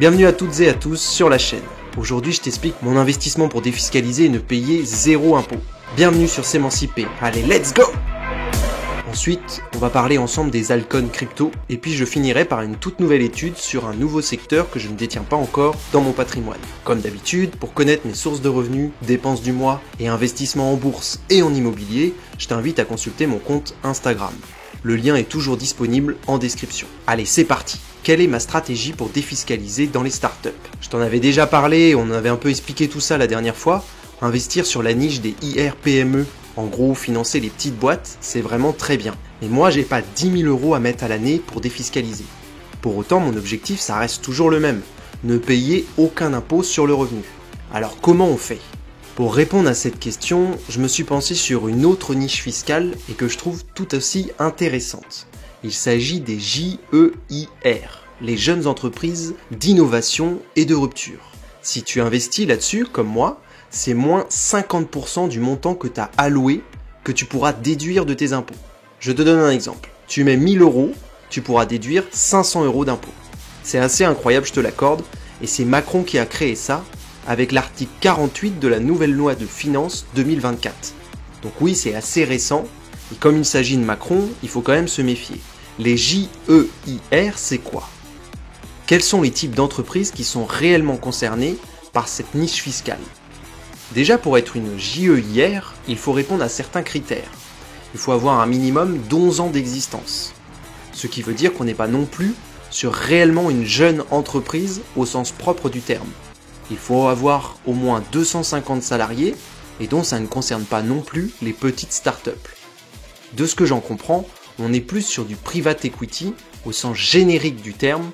Bienvenue à toutes et à tous sur la chaîne. Aujourd'hui, je t'explique mon investissement pour défiscaliser et ne payer zéro impôt. Bienvenue sur S'émanciper. Allez, let's go! Ensuite, on va parler ensemble des altcoins crypto et puis je finirai par une toute nouvelle étude sur un nouveau secteur que je ne détiens pas encore dans mon patrimoine. Comme d'habitude, pour connaître mes sources de revenus, dépenses du mois et investissements en bourse et en immobilier, je t'invite à consulter mon compte Instagram. Le lien est toujours disponible en description. Allez, c'est parti! Quelle est ma stratégie pour défiscaliser dans les startups? Je t'en avais déjà parlé, on avait un peu expliqué tout ça la dernière fois. Investir sur la niche des IR-PME, en gros financer les petites boîtes, c'est vraiment très bien. Mais moi, j'ai pas 10 000 € à mettre à l'année pour défiscaliser. Pour autant, mon objectif, ça reste toujours le même. Ne payer aucun impôt sur le revenu. Alors comment on fait? Pour répondre à cette question, je me suis penché sur une autre niche fiscale et que je trouve tout aussi intéressante. Il s'agit des JEIR, les jeunes entreprises d'innovation et de rupture. Si tu investis là-dessus, comme moi, c'est moins 50% du montant que tu as alloué que tu pourras déduire de tes impôts. Je te donne un exemple. Tu mets 1000 €, tu pourras déduire 500 € d'impôts. C'est assez incroyable, je te l'accorde, et c'est Macron qui a créé ça avec l'article 48 de la nouvelle loi de finances 2024. Donc oui, c'est assez récent, et comme il s'agit de Macron, il faut quand même se méfier. Les JEIR, c'est quoi? Quels sont les types d'entreprises qui sont réellement concernées par cette niche fiscale? Déjà, pour être une JEIR, il faut répondre à certains critères. Il faut avoir un minimum d'11 ans d'existence. Ce qui veut dire qu'on n'est pas non plus sur réellement une jeune entreprise au sens propre du terme. Il faut avoir au moins 250 salariés et donc ça ne concerne pas non plus les petites startups. De ce que j'en comprends, on est plus sur du private equity au sens générique du terme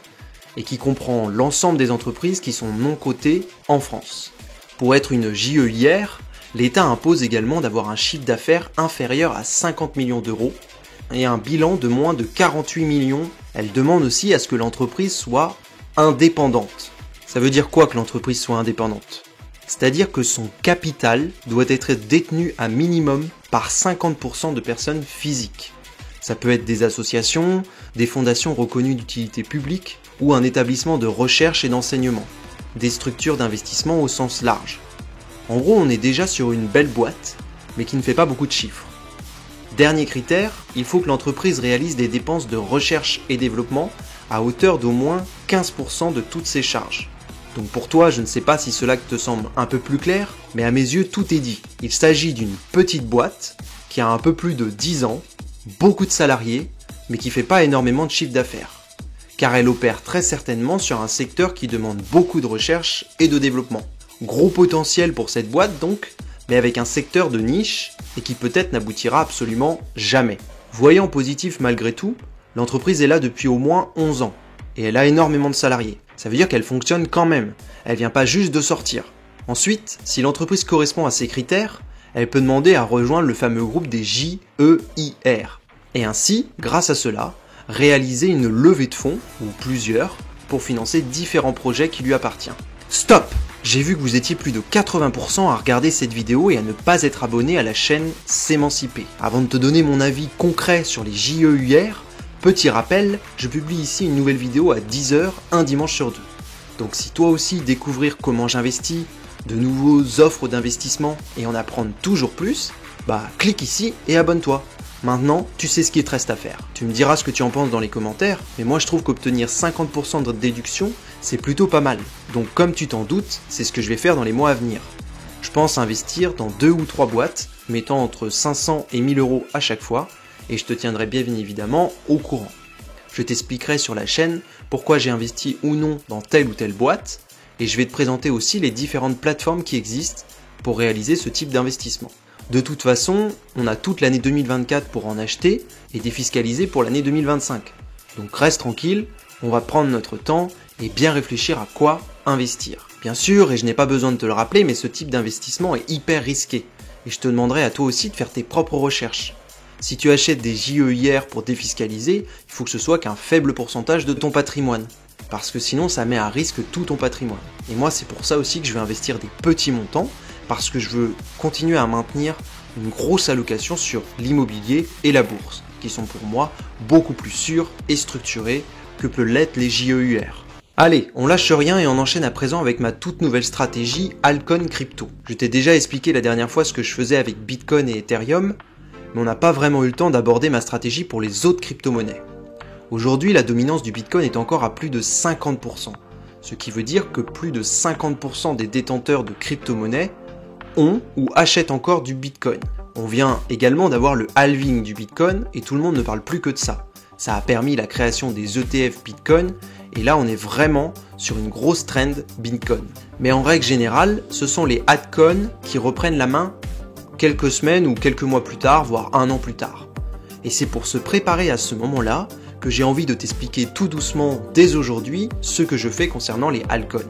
et qui comprend l'ensemble des entreprises qui sont non cotées en France. Pour être une JEIR, l'État impose également d'avoir un chiffre d'affaires inférieur à 50 millions d'euros et un bilan de moins de 48 millions. Elle demande aussi à ce que l'entreprise soit indépendante. Ça veut dire quoi que l'entreprise soit indépendante? C'est-à-dire que son capital doit être détenu à minimum par 50% de personnes physiques. Ça peut être des associations, des fondations reconnues d'utilité publique ou un établissement de recherche et d'enseignement, des structures d'investissement au sens large. En gros, on est déjà sur une belle boîte, mais qui ne fait pas beaucoup de chiffres. Dernier critère, il faut que l'entreprise réalise des dépenses de recherche et développement à hauteur d'au moins 15% de toutes ses charges. Donc pour toi, je ne sais pas si cela te semble un peu plus clair, mais à mes yeux, tout est dit. Il s'agit d'une petite boîte qui a un peu plus de 10 ans, beaucoup de salariés, mais qui ne fait pas énormément de chiffre d'affaires. Car elle opère très certainement sur un secteur qui demande beaucoup de recherche et de développement. Gros potentiel pour cette boîte donc, mais avec un secteur de niche et qui peut-être n'aboutira absolument jamais. Voyant positif malgré tout, l'entreprise est là depuis au moins 11 ans et elle a énormément de salariés. Ça veut dire qu'elle fonctionne quand même, elle vient pas juste de sortir. Ensuite, si l'entreprise correspond à ces critères, elle peut demander à rejoindre le fameux groupe des JEIR. Et ainsi, grâce à cela, réaliser une levée de fonds, ou plusieurs, pour financer différents projets qui lui appartiennent. Stop! J'ai vu que vous étiez plus de 80% à regarder cette vidéo et à ne pas être abonné à la chaîne S'émanciper. Avant de te donner mon avis concret sur les JEIR, petit rappel, je publie ici une nouvelle vidéo à 10 h un dimanche sur deux. Donc si toi aussi découvrir comment j'investis, de nouveaux offres d'investissement et en apprendre toujours plus, clique ici et abonne-toi. Maintenant, tu sais ce qu'il te reste à faire. Tu me diras ce que tu en penses dans les commentaires, mais moi je trouve qu'obtenir 50% de déduction, c'est plutôt pas mal. Donc comme tu t'en doutes, c'est ce que je vais faire dans les mois à venir. Je pense investir dans 2 ou 3 boîtes, mettant entre 500 et 1000 € à chaque fois, et je te tiendrai bien évidemment au courant. Je t'expliquerai sur la chaîne pourquoi j'ai investi ou non dans telle ou telle boîte, et je vais te présenter aussi les différentes plateformes qui existent pour réaliser ce type d'investissement. De toute façon, on a toute l'année 2024 pour en acheter et défiscaliser pour l'année 2025. Donc reste tranquille, on va prendre notre temps et bien réfléchir à quoi investir. Bien sûr, et je n'ai pas besoin de te le rappeler, mais ce type d'investissement est hyper risqué. Et je te demanderai à toi aussi de faire tes propres recherches. Si tu achètes des JEIR pour défiscaliser, il faut que ce soit qu'un faible pourcentage de ton patrimoine. Parce que sinon, ça met à risque tout ton patrimoine. Et moi, c'est pour ça aussi que je vais investir des petits montants, parce que je veux continuer à maintenir une grosse allocation sur l'immobilier et la bourse, qui sont pour moi beaucoup plus sûrs et structurés que peut l'être les JEIR. Allez, on lâche rien et on enchaîne à présent avec ma toute nouvelle stratégie Alcon Crypto. Je t'ai déjà expliqué la dernière fois ce que je faisais avec Bitcoin et Ethereum, mais on n'a pas vraiment eu le temps d'aborder ma stratégie pour les autres crypto-monnaies. Aujourd'hui, la dominance du Bitcoin est encore à plus de 50%, ce qui veut dire que plus de 50% des détenteurs de crypto-monnaies ont ou achètent encore du Bitcoin. On vient également d'avoir le halving du Bitcoin et tout le monde ne parle plus que de ça. Ça a permis la création des ETF Bitcoin et là on est vraiment sur une grosse trend Bitcoin. Mais en règle générale, ce sont les altcoins qui reprennent la main quelques semaines ou quelques mois plus tard, voire un an plus tard. Et c'est pour se préparer à ce moment-là que j'ai envie de t'expliquer tout doucement dès aujourd'hui ce que je fais concernant les altcoins.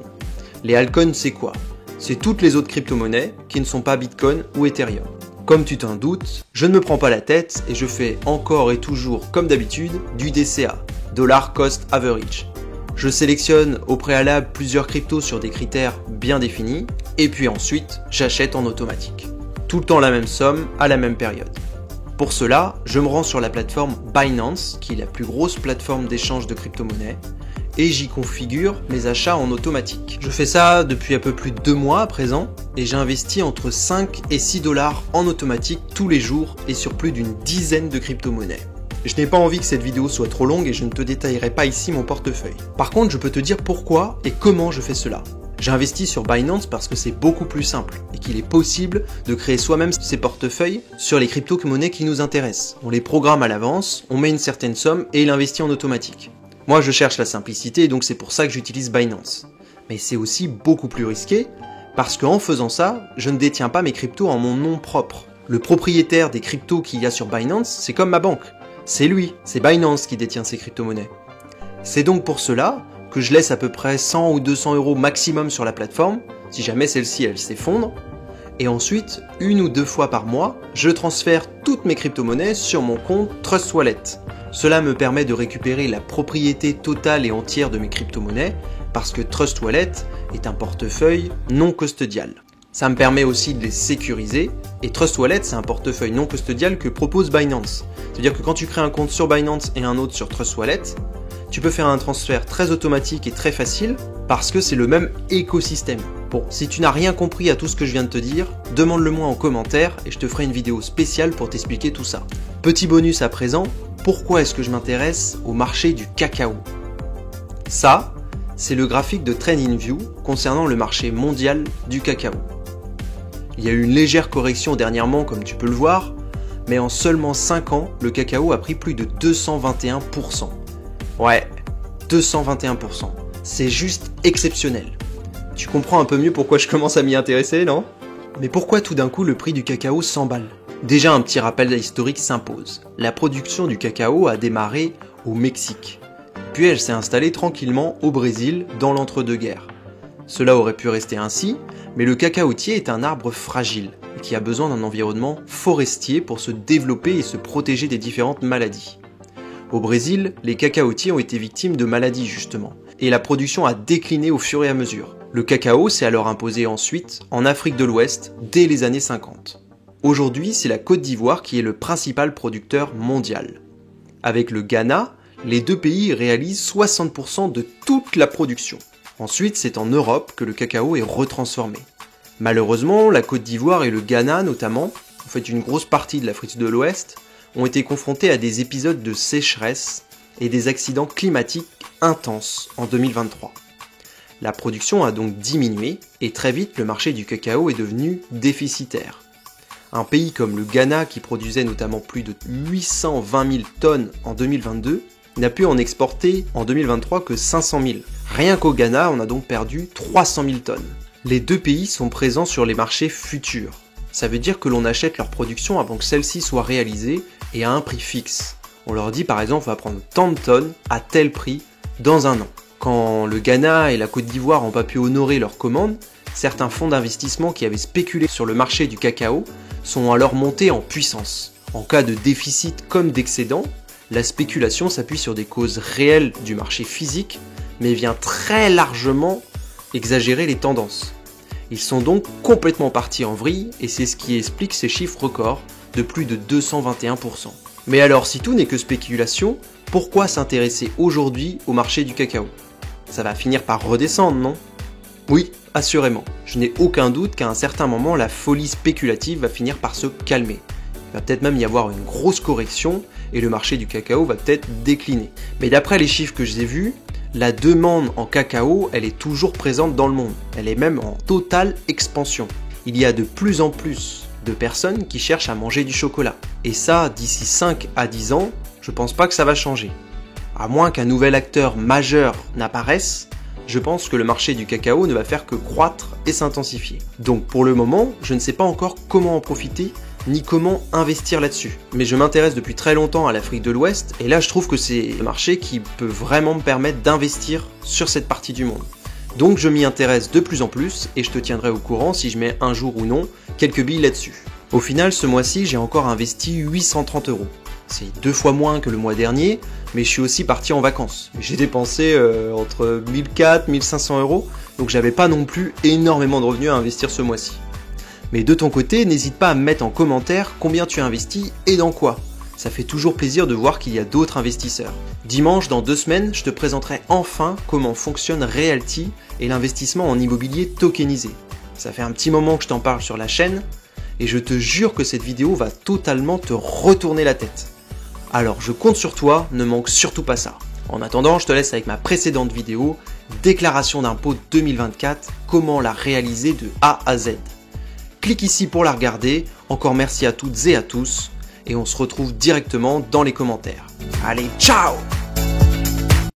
Les altcoins c'est quoi? C'est toutes les autres crypto-monnaies qui ne sont pas Bitcoin ou Ethereum. Comme tu t'en doutes, je ne me prends pas la tête et je fais encore et toujours, comme d'habitude, du DCA, Dollar Cost Average. Je sélectionne au préalable plusieurs cryptos sur des critères bien définis, et puis ensuite, j'achète en automatique. Tout le temps la même somme, à la même période. Pour cela, je me rends sur la plateforme Binance, qui est la plus grosse plateforme d'échange de crypto-monnaies, et j'y configure mes achats en automatique. Je fais ça depuis un peu plus de 2 mois à présent, et j'investis entre 5 et 6 dollars en automatique tous les jours et sur plus d'une dizaine de crypto-monnaies. Je n'ai pas envie que cette vidéo soit trop longue et je ne te détaillerai pas ici mon portefeuille. Par contre, je peux te dire pourquoi et comment je fais cela. J'investis sur Binance parce que c'est beaucoup plus simple et qu'il est possible de créer soi-même ses portefeuilles sur les crypto-monnaies qui nous intéressent. On les programme à l'avance, on met une certaine somme et il investit en automatique. Moi je cherche la simplicité et donc c'est pour ça que j'utilise Binance. Mais c'est aussi beaucoup plus risqué parce qu'en faisant ça, je ne détiens pas mes cryptos en mon nom propre. Le propriétaire des cryptos qu'il y a sur Binance, c'est comme ma banque. C'est lui, c'est Binance qui détient ces crypto-monnaies. C'est donc pour cela que je laisse à peu près 100 ou 200 euros maximum sur la plateforme, si jamais celle-ci elle s'effondre, et ensuite, 1 ou 2 fois par mois, je transfère toutes mes crypto-monnaies sur mon compte Trust Wallet. Cela me permet de récupérer la propriété totale et entière de mes crypto-monnaies, parce que Trust Wallet est un portefeuille non custodial. Ça me permet aussi de les sécuriser, et Trust Wallet c'est un portefeuille non custodial que propose Binance. C'est-à-dire que quand tu crées un compte sur Binance et un autre sur Trust Wallet, tu peux faire un transfert très automatique et très facile parce que c'est le même écosystème. Bon, si tu n'as rien compris à tout ce que je viens de te dire, demande-le-moi en commentaire et je te ferai une vidéo spéciale pour t'expliquer tout ça. Petit bonus à présent, pourquoi est-ce que je m'intéresse au marché du cacao? Ça, c'est le graphique de TradingView concernant le marché mondial du cacao. Il y a eu une légère correction dernièrement comme tu peux le voir, mais en seulement 5 ans, le cacao a pris plus de 221%. Ouais, 221%. C'est juste exceptionnel. Tu comprends un peu mieux pourquoi je commence à m'y intéresser, non? Mais pourquoi tout d'un coup le prix du cacao s'emballe? Déjà un petit rappel historique s'impose. La production du cacao a démarré au Mexique. Puis elle s'est installée tranquillement au Brésil dans l'entre-deux-guerres. Cela aurait pu rester ainsi, mais le cacaotier est un arbre fragile et qui a besoin d'un environnement forestier pour se développer et se protéger des différentes maladies. Au Brésil, les cacaotiers ont été victimes de maladies justement, et la production a décliné au fur et à mesure. Le cacao s'est alors imposé ensuite en Afrique de l'Ouest dès les années 50. Aujourd'hui, c'est la Côte d'Ivoire qui est le principal producteur mondial. Avec le Ghana, les deux pays réalisent 60% de toute la production. Ensuite, c'est en Europe que le cacao est retransformé. Malheureusement, la Côte d'Ivoire et le Ghana notamment, en fait une grosse partie de l'Afrique de l'Ouest, ont été confrontés à des épisodes de sécheresse et des accidents climatiques intenses en 2023. La production a donc diminué et très vite le marché du cacao est devenu déficitaire. Un pays comme le Ghana qui produisait notamment plus de 820 000 tonnes en 2022 n'a pu en exporter en 2023 que 500 000. Rien qu'au Ghana, on a donc perdu 300 000 tonnes. Les deux pays sont présents sur les marchés futurs. Ça veut dire que l'on achète leur production avant que celle-ci soit réalisée et à un prix fixe. On leur dit par exemple on va prendre tant de tonnes à tel prix dans un an. Quand le Ghana et la Côte d'Ivoire n'ont pas pu honorer leurs commandes, certains fonds d'investissement qui avaient spéculé sur le marché du cacao sont alors montés en puissance. En cas de déficit comme d'excédent, la spéculation s'appuie sur des causes réelles du marché physique, mais vient très largement exagérer les tendances. Ils sont donc complètement partis en vrille et c'est ce qui explique ces chiffres records de plus de 221%. Mais alors si tout n'est que spéculation, pourquoi s'intéresser aujourd'hui au marché du cacao? ça va finir par redescendre, non? Oui, assurément. Je n'ai aucun doute qu'à un certain moment, la folie spéculative va finir par se calmer. Il va peut-être même y avoir une grosse correction et le marché du cacao va peut-être décliner. Mais d'après les chiffres que j'ai vus, la demande en cacao, elle est toujours présente dans le monde. Elle est même en totale expansion. Il y a de plus en plus de personnes qui cherchent à manger du chocolat. Et ça, d'ici 5 à 10 ans, je pense pas que ça va changer. À moins qu'un nouvel acteur majeur n'apparaisse, je pense que le marché du cacao ne va faire que croître et s'intensifier. Donc pour le moment, je ne sais pas encore comment en profiter, ni comment investir là-dessus. Mais je m'intéresse depuis très longtemps à l'Afrique de l'Ouest, et là je trouve que c'est un marché qui peut vraiment me permettre d'investir sur cette partie du monde. Donc je m'y intéresse de plus en plus, et je te tiendrai au courant si je mets un jour ou non quelques billes là-dessus. Au final, ce mois-ci, j'ai encore investi 830 €. C'est 2 fois moins que le mois dernier, mais je suis aussi parti en vacances. J'ai dépensé entre 1400 et 1500 €, donc j'avais pas non plus énormément de revenus à investir ce mois-ci. Mais de ton côté, n'hésite pas à me mettre en commentaire combien tu as investi et dans quoi. Ça fait toujours plaisir de voir qu'il y a d'autres investisseurs. Dimanche, dans 2 semaines, je te présenterai enfin comment fonctionne Realty et l'investissement en immobilier tokenisé. Ça fait un petit moment que je t'en parle sur la chaîne, et je te jure que cette vidéo va totalement te retourner la tête. Alors je compte sur toi, ne manque surtout pas ça. En attendant, je te laisse avec ma précédente vidéo, déclaration d'impôt 2024, comment la réaliser de A à Z. Clique ici pour la regarder, encore merci à toutes et à tous, et on se retrouve directement dans les commentaires. Allez, ciao!